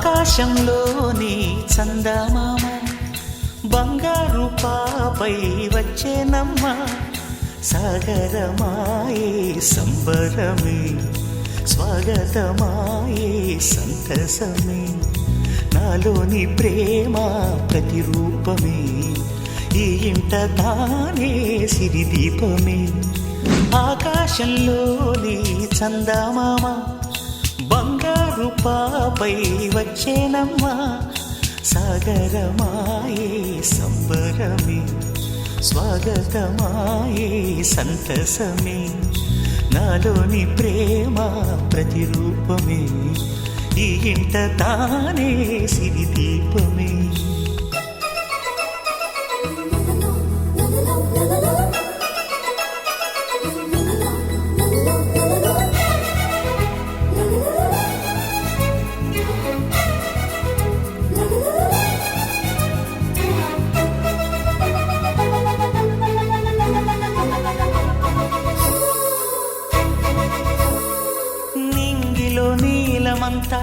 ఆకాశంలోని చందమామ బంగారు పాపై వచ్చేనమ్మ సాగరమాయే సంబరమే స్వాగతమాయే సంతసమే నాలోని ప్రేమ ప్రతిరూపమే ఈ ఇంట తానే సిరిదీపమే ఆకాశంలోని చందమామ బంగారు పాపై వచ్చేనమ్మా సాగరమాయే సంబరమే స్వాగతమాయే సంతసమే నాలోని ప్రేమ ప్రతిరూపమే ఈ ఇంట తానే సిరిదీపమే నీలమంతా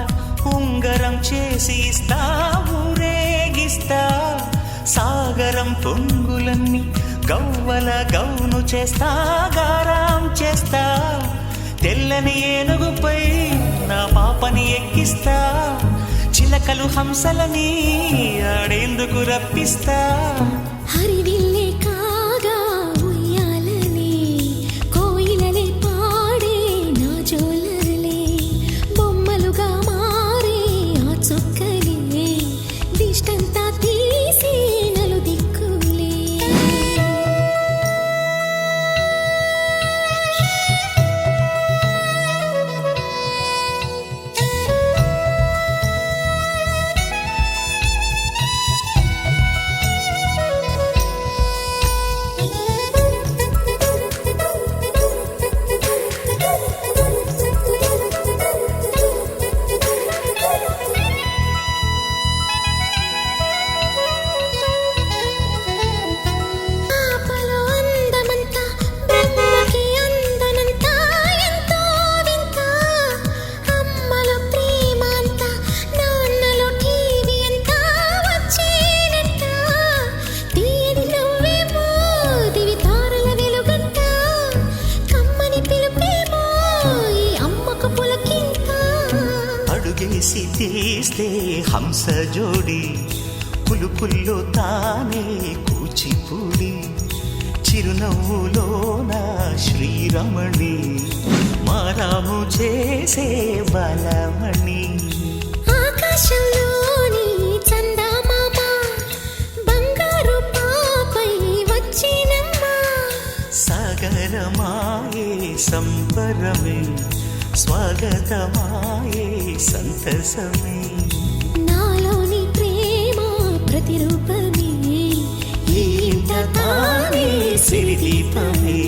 ఉంగరం చేసి ఇస్తా ఊరేగిస్తా సాగరం పొంగులన్నీ గవ్వల గౌను చేస్తా గారాం చేస్తా తెల్లని ఏనుగుపై నా పాపని ఎక్కిస్తా చిలకలు హంసలని ఆడేందుకు రప్పిస్తా హరివిల్లే కాగా ఉయ్యాలనే కోయిలలే పాడే నా జోలలే బొమ్మలుగా మారే ఆ చుక్కలే దిష్టంతా తీసి నలు దిక్కులే అడుగేసి తీస్తే హంస జోడి పులుపుల్లో తానే కూచిపూడి చిరునవ్వులోన శ్రీరమణి మారాము చేసే బలమణి ఆకాశంలోని చందమామ బంగారు పాపై వచ్చినమ్మా సాగరమాయే సంబరమే స్వాగతమాయే సంతసమే నాలోని ప్రేమ ప్రతిరూపమే ఈ ఇంట తానే సిరిదీపమే